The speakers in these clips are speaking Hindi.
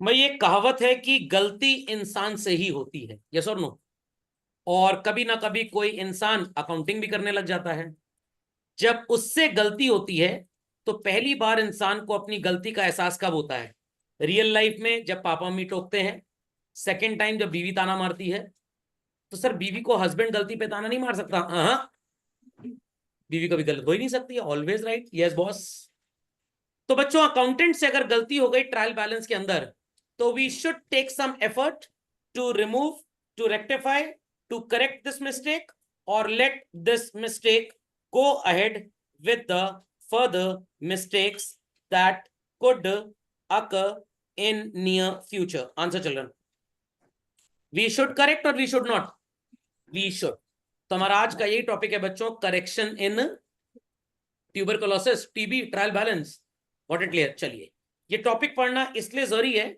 भाई ये कहावत है कि गलती इंसान से ही होती है, यस और नो। और कभी ना कभी कोई इंसान अकाउंटिंग भी करने लग जाता है। जब उससे गलती होती है तो पहली बार इंसान को अपनी गलती का एहसास कब होता है? रियल लाइफ में जब पापा मम्मी टोकते हैं। सेकेंड टाइम जब बीवी ताना मारती है। तो सर बीवी को हस्बैंड गलती पे ताना नहीं मार सकता? हाँ, बीवी कभी गलत हो ही नहीं सकती है, ऑलवेज राइट, यस बॉस। तो बच्चों अकाउंटेंट से अगर गलती हो गई ट्रायल बैलेंस के अंदर, तो we should take some effort to remove, to rectify, to correct this mistake, और let this mistake go ahead with the further mistakes that could occur in near future. Answer children. We should correct or we should not? We should. तो हमारा आज का यही टॉपिक है बच्चों, correction in tuberculosis, TB trial balance. What it clear? चलिए, ये टॉपिक पढ़ना इसलिए जरूरी है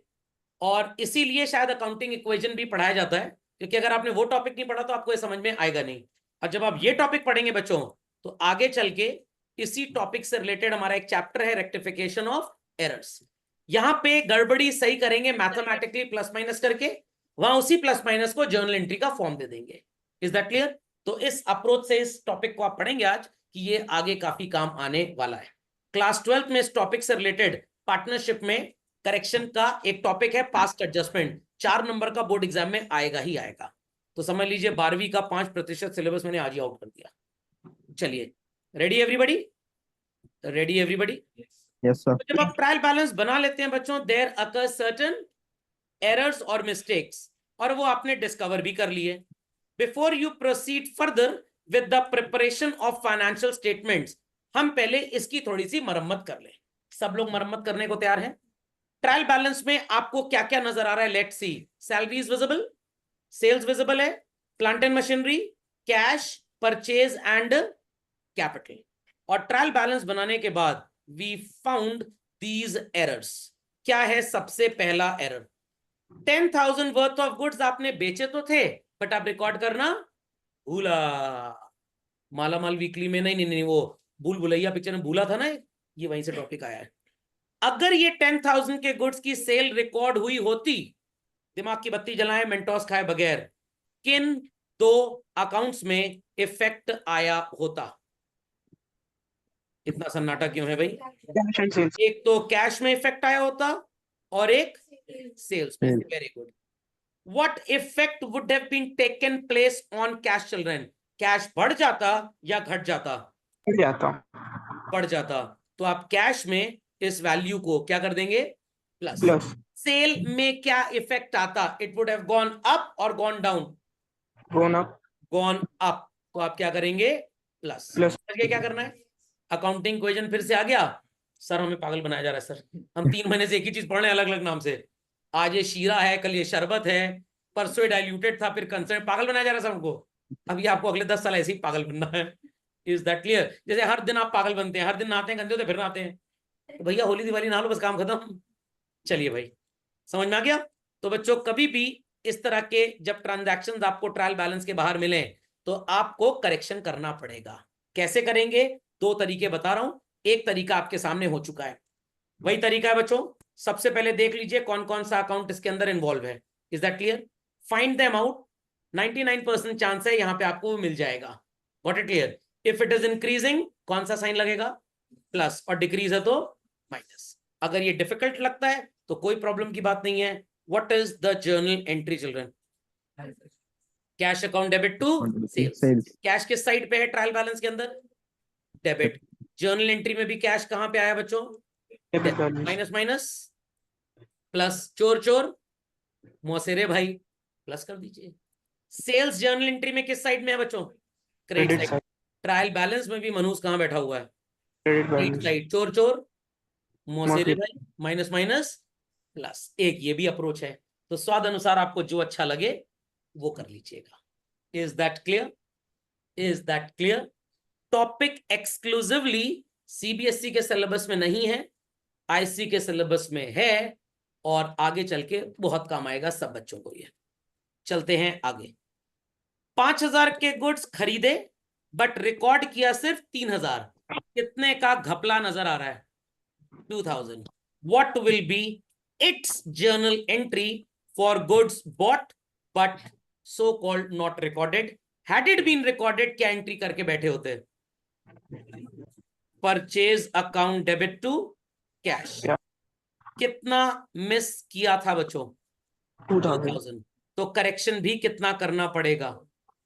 और इसीलिए शायद अकाउंटिंग इक्वेशन भी पढ़ाया जाता है, क्योंकि अगर आपने वो टॉपिक नहीं पढ़ा तो आपको ये समझ में आएगा नहीं। और जब आप ये टॉपिक पढ़ेंगे बच्चों, तो आगे चल के इसी टॉपिक से रिलेटेड हमारा एक चैप्टर है रेक्टिफिकेशन ऑफ एरर्स। यहां पे गड़बड़ी सही करेंगे मैथमेटिकली प्लस माइनस करके, वहां उसी प्लस माइनस को जर्नल एंट्री का फॉर्म दे देंगे। Is that clear? तो इस अप्रोच से इस टॉपिक को आप पढ़ेंगे आज कि ये आगे काफी काम आने वाला है। क्लास 12 में इस टॉपिक से रिलेटेड पार्टनरशिप में करेक्शन का एक टॉपिक है पास्ट एडजस्टमेंट, 4 नंबर का बोर्ड एग्जाम में आएगा ही आएगा। तो समझ लीजिए 12वीं का 5% सिलेबस मैंने आज ही आउट कर दिया। चलिए, ready everybody? Ready everybody? Yes sir. तो जब आप ट्रायल बैलेंस बना लेते हैं बच्चों, देयर अकर सर्टेन एरर्स और मिस्टेक्स, और वो आपने डिस्कवर भी कर लिए। Before you proceed further with the preparation of financial statements, हम पहले इसकी थोड़ी सी मरम्मत कर लें। सब लोग मरम्मत करने को तैयार हैं? ट्रायल बैलेंस में आपको क्या क्या नजर आ रहा है? Let's see. Salaries visible, sales visible है, plant and machinery, cash, purchase and capital. और ट्रायल बैलेंस बनाने के बाद वी फाउंड दीज एरर्स। क्या है सबसे पहला एरर? 10,000 वर्थ ऑफ गुड्स आपने बेचे तो थे, बट आप रिकॉर्ड करना भूला। मालामाल वीकली में, नहीं नहीं नहीं, वो भूल भुलैया पिक्चर में भूला था ना, ये वहीं से टॉपिक आया है। अगर ये 10,000 के गुड्स की सेल रिकॉर्ड हुई होती, दिमाग की बत्ती जलाएं मेंटोस खाए बगैर, किन दो अकाउंट्स में इफेक्ट आया होता? इतना सन्नाटा क्यों है भाई? एक तो कैश में इफेक्ट आया होता और एक सेल्स में। Very good. What effect would have been taken place on cash children? Cash बढ़ जाता या घट जाता? बढ़ जाता। तो आप कैश में इस वैल्यू को क्या कर देंगे? प्लस। सेल में क्या इफेक्ट आता? It would have gone up और gone down? Gone up. Gone up. तो आप क्या करेंगे? प्लस। क्या करना है? अकाउंटिंग इक्वेशन फिर से आ गया। सर हमें पागल बनाया जा रहा है सर, हम 3 महीने से एक ही चीज पढ़ रहे हैं अलग अलग नाम से। आज ये शीरा है, कल ये शरबत है, परसों ये डाइल्यूटेड था, फिर कंसर्न, पागल बनाया जा रहा है सर हमको। अभी आपको अगले 10 साल ऐसे ही पागल बनना है। Is that clear? जैसे हर दिन आप पागल बनते हैं, हर दिन नहाते हैं, गंदे होते फिर नहाते हैं, तो भैया होली दिवाली नहा लो, बस काम खत्म। चलिए भाई, समझ में आ गया? तो बच्चों कभी भी इस तरह के जब ट्रांजैक्शंस आपको ट्रायल बैलेंस के बाहर मिले, तो आपको करेक्शन करना पड़ेगा। कैसे करेंगे? 2 तरीके बता रहा हूं। एक तरीका आपके सामने हो चुका है, वही तरीका है बच्चों। सबसे पहले देख लीजिए कौन कौन सा अकाउंट इसके अंदर इन्वॉल्व है। Is that clear? Find them out. 99% chance है यहां पे आपको मिल जाएगा। What it clear? If it is increasing, कौन सा साइन लगेगा? प्लस, और डिक्रीज है तो माइनस। अगर ये डिफिकल्ट लगता है तो कोई प्रॉब्लम की बात नहीं है। What is the journal entry children? Cash account debit to sales. Cash किस साइड पे है ट्रायल बैलेंस के अंदर? डेबिट। जर्नल एंट्री में भी कैश कहां पे आया बच्चों? माइनस माइनस प्लस, चोर चोर मौसेरे भाई, प्लस कर दीजिए। सेल्स जर्नल एंट्री में किस साइड में है बच्चों? Credit side. ट्रायल बैलेंस में भी मनूस कहां बैठा हुआ है? Credit side. चोर चोर मौसेरे भाई, माइनस माइनस प्लस। एक ये भी अप्रोच है। तो स्वाद अनुसार आपको जो अच्छा लगे वो कर लीजिएगा। Is that clear? Is that clear? Topic exclusively CBSE के सिलेबस में नहीं है, आईसी के सिलेबस में है, और आगे चल के बहुत काम आएगा सब बच्चों को ये। चलते हैं आगे। 5,000 के गुड्स खरीदे बट रिकॉर्ड किया सिर्फ 3,000। कितने का घपला नजर आ रहा है? 2,000। What will B its journal entry for goods bought but so called not recorded. Had it been recorded, क्या एंट्री करके बैठे होते? Purchase account debit to cash. कितना मिस किया था बच्चों? 2000। तो करेक्शन भी कितना करना पड़ेगा?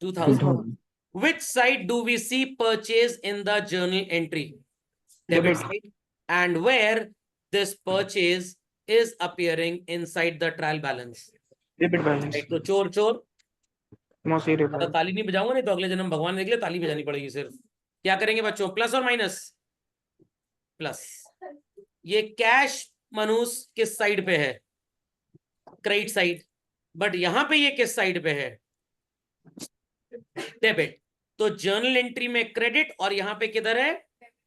2000। Which side do we see purchase in the journal entry? Debit side. And where this purchase is appearing inside the trial balance? Debit balance. Right, तो चोर चोर मौसी रे तो ताली नहीं बजाऊंगा, नहीं तो अगले जन्म भगवान देख ले, ताली बजानी पड़ेगी सिर्फ। क्या करेंगे बच्चों? प्लस और माइनस? प्लस। ये कैश मनुष किस साइड पे है? Credit side. बट यहां पे ये किस साइड पे है? डेबिट। तो जर्नल एंट्री में क्रेडिट और यहां पे किधर है?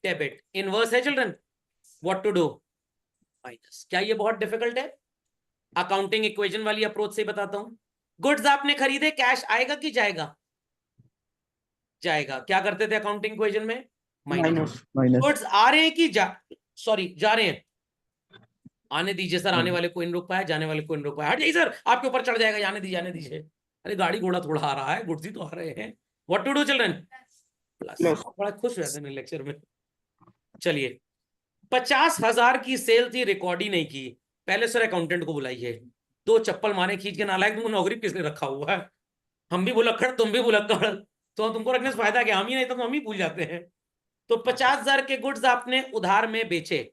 डेबिट। इनवर्स है children. What to do? Minus. क्या ये बहुत डिफिकल्ट है? अकाउंटिंग इक्वेशन वाली अप्रोच से बताता हूं। गुड्स आपने खरीदे, कैश आएगा कि जाएगा? जाएगा। क्या करते थे अकाउंटिंग इक्वेशन में? माइनस। गुड्स आ रहे हैं कि जा रहे हैं? आने दीजिए सर, आने वाले को इन रुक पाया, जाने वाले को इन रुक पाया। हट जाइए सर, आपके ऊपर चढ़ जाएगा, जाने दीजिए जाने दीजिए। अरे गाड़ी घोड़ा थोड़ा आ रहा है, गुड्स ही तो आ रहे हैं। What to do children? Plus. बड़ा खुश रहते हैं लेक्चर में। चलिए, 50,000 की सेल थी, रिकॉर्ड ही नहीं की। पहले सर अकाउंटेंट को बुलाइए, 2 चप्पल मारे खींच के, नालायक तुमको नौकरी किसने रखा हुआ है? हम भी भुलक्कड़, तुम भी भुलक्कड़, तो तुमको रखने से फायदा क्या? हम ही नहीं तो हम ही भूल जाते हैं। तो 50,000 के गुड्स आपने उधार में बेचे।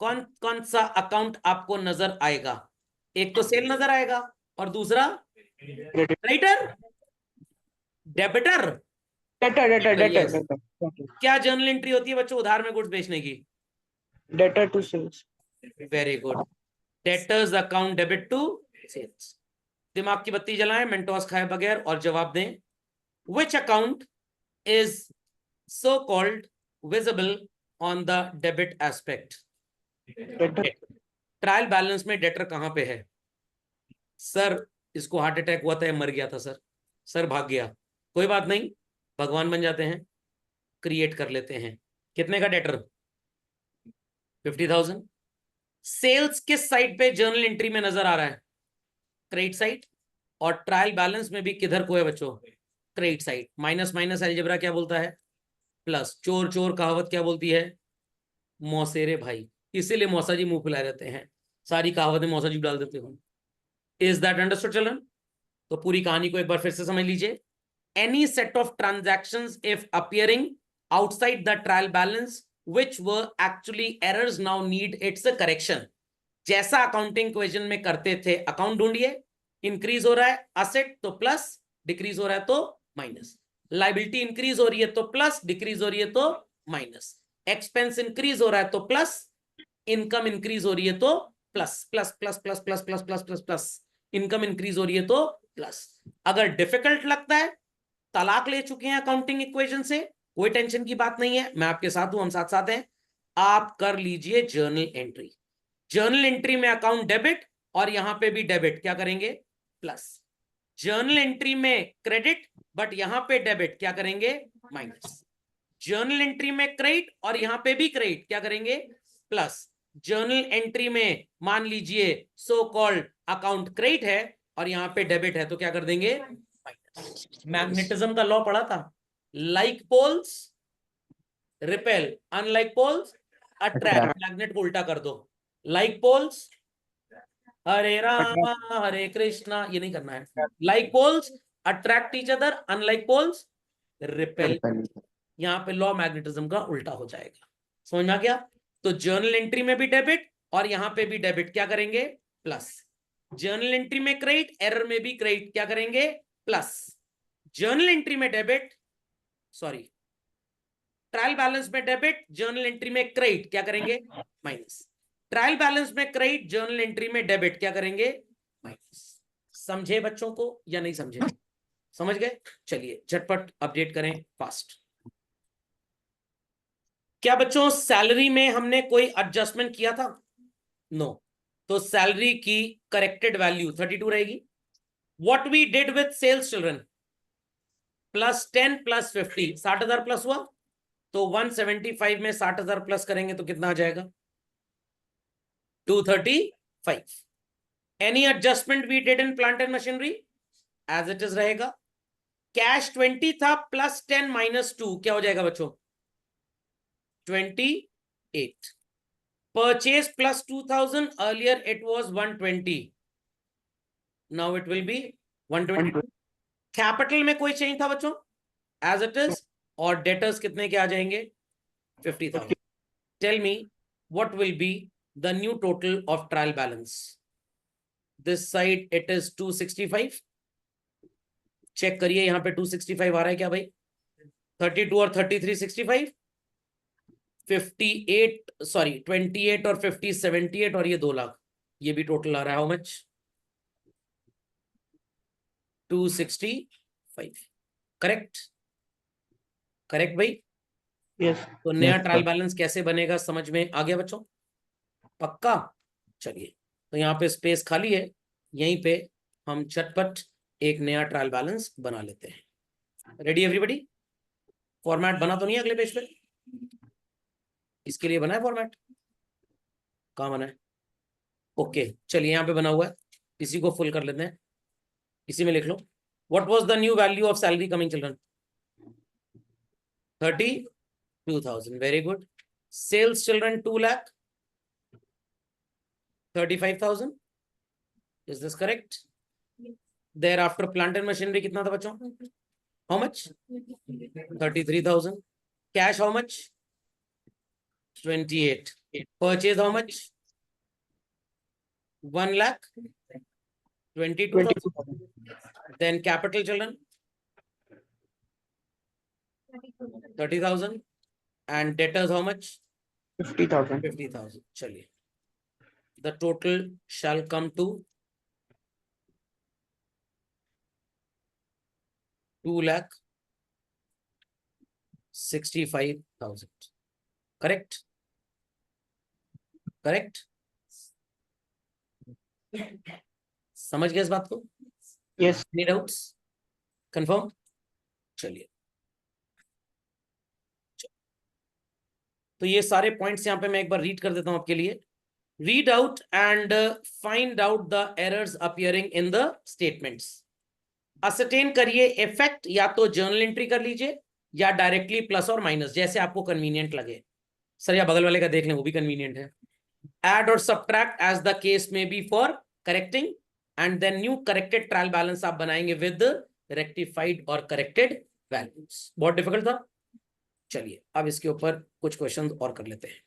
कौन कौन सा अकाउंट आपको नजर आएगा? एक तो सेल नजर आएगा और दूसरा क्रेडिटर, डेबिटर। क्या जर्नल एंट्री होती है बच्चों उधार में गुड्स बेचने की? Debtor to sales. Very good. Debtors account debit to sales. दिमाग की बत्ती जलाएं, मेंटोस खाए बगैर और जवाब दें। Which account is so called visible on the debit aspect? Trial balance में डेटर कहां पे है? सर इसको हार्ट अटैक हुआ था, मर गया था सर, सर भाग गया। कोई बात नहीं, भगवान बन जाते हैं, क्रिएट कर लेते हैं। कितने का डेटर? 50,000। सेल्स किस साइड पे जर्नल एंट्री में नजर आ रहा है? Credit side. और ट्रायल बैलेंस में भी किधर को है बच्चों? Credit side. Minus minus algebra क्या बोलता है? प्लस। चोर चोर कहावत क्या बोलती है? मौसेरे भाई। इसीलिए मौसा जी मुंह फुलाए रहते हैं, सारी कहावतें मौसा जी डाल देते हो। Is that understood children? तो पूरी कहानी को एक बार फिर से समझ लीजिए। Any set of transactions if appearing outside the trial balance which were actually errors now need it's correction. जैसा अकाउंटिंग इक्वेशन में करते थे, अकाउंट ढूंढिए, इंक्रीज हो रहा है असेट तो प्लस, डिक्रीज हो रहा है तो माइनस। लाइबिलिटी इंक्रीज हो रही है तो प्लस, डिक्रीज हो रही है तो माइनस। एक्सपेंस इंक्रीज हो रहा है तो प्लस, इनकम इंक्रीज हो रही है तो plus plus plus plus plus plus plus plus plus. Income increase हो रही है तो प्लस। अगर डिफिकल्ट लगता है, तलाक ले चुके हैं अकाउंटिंग इक्वेशन से, कोई टेंशन की बात नहीं है, मैं आपके साथ हूं, हम साथ साथ हैं। आप कर लीजिए जर्नल एंट्री। जर्नल एंट्री में अकाउंट डेबिट और यहां पे भी डेबिट, क्या करेंगे? प्लस। जर्नल एंट्री में क्रेडिट बट यहां पे डेबिट, क्या करेंगे? माइनस। जर्नल एंट्री में क्रेडिट और यहां पे भी क्रेडिट, क्या करेंगे? प्लस। जर्नल एंट्री में मान लीजिए सो कॉल्ड अकाउंट क्रेडिट है और यहां पे डेबिट है, तो क्या कर देंगे? मैग्नेटिज्म का लॉ पढ़ा था, like poles repel, unlike poles attract. Magnet को उल्टा कर दो, लाइक पोल्स हरे राम हरे कृष्णा, ये नहीं करना है। Like poles attract each other, unlike poles repel. यहां पे लॉ मैग्नेटिज्म का उल्टा हो जाएगा। समझ में आ गया? तो जर्नल एंट्री में भी डेबिट और यहां पे भी डेबिट, क्या करेंगे? प्लस। जर्नल एंट्री में क्रेडिट, एरर में भी क्रेडिट, क्या करेंगे? प्लस। जर्नल एंट्री में डेबिट, सॉरी, ट्रायल बैलेंस में डेबिट, जर्नल एंट्री में क्रेडिट, क्या करेंगे? माइनस। ट्रायल बैलेंस में क्रेडिट, जर्नल एंट्री में डेबिट, क्या करेंगे? माइनस। समझे बच्चों को या नहीं समझे? समझ गए? चलिए झटपट अपडेट करें फास्ट। क्या बच्चों सैलरी में हमने कोई एडजस्टमेंट किया था? नो। तो सैलरी की करेक्टेड वैल्यू 32 रहेगी। What we did with sales children? +10 +50, 60,000 plus हुआ, तो 175 में 60,000 प्लस करेंगे तो कितना आ जाएगा? 235। 5. Any adjustment we did in plant and machinery as it is रहेगा. कैश 20 था, प्लस 10 माइनस 2 क्या हो जाएगा बच्चों? 28. Purchase plus 2000, earlier it was 120, now it will be 120. Capital में कोई चेंज था बच्चों? As it is. और डेटर्स कितने के आ जाएंगे? 50,000. Tell me what will be the new total of trial balance. This side it is 265. Check करिए यहां पे 265 आ रहा है क्या भाई? 32 और 33 65, 58 सॉरी 28 और 50 78, और ये 2 लाख. ये भी टोटल आ रहा है. How much? 265. करेक्ट? करेक्ट भाई? Yes. तो नया Yes, ट्रायल sir. बैलेंस कैसे बनेगा समझ में आ गया बच्चों? पक्का? चलिए, तो यहाँ पे स्पेस खाली है, यहीं पे हम चटपट एक नया ट्रायल बैलेंस बना लेते हैं. Ready everybody? फॉर्मेट बना तो नहीं है अगले पेज पे? इसके लिए बना है फॉर्मेट? कहाँ बना है? ओके, चलिए यहाँ पे बना हुआ है, इसी को फुल कर लेते हैं. इसी में लिख लो, what was the new value of salary coming children? 32,000. Very good. Sales children 2,35,000. Is this correct? There after plant and machinery कितना था बच्चों? How much? 33,000. Cash how much? 28. Purchase how much? 1,22,000. 22,000. Then capital children 30,000, and debtors how much? 50,000. 50,000. चलिए, the total shall come to 2,65,000. Correct? Correct? समझ गए इस बात को? Yes. Any doubts? Confirm? चलिए, तो ये सारे पॉइंट्स यहाँ पे मैं एक बार रीड कर देता हूं आपके लिए. Read out and find out the errors appearing in the statements. Ascertain करिए इफेक्ट, या तो जर्नल एंट्री कर लीजिए या डायरेक्टली प्लस और माइनस, जैसे आपको कन्वीनियंट लगे. सर या बगल वाले का देख लें, वो भी कन्वीनियंट है. एड और सब्ट्रैक्ट एज द केस में be for correcting, and then new corrected trial balance आप बनाएंगे विद रेक्टिफाइड और करेक्टेड वैल्यूज. बहुत डिफिकल्ट था. चलिए, अब इसके ऊपर कुछ क्वेश्चंस और कर लेते हैं.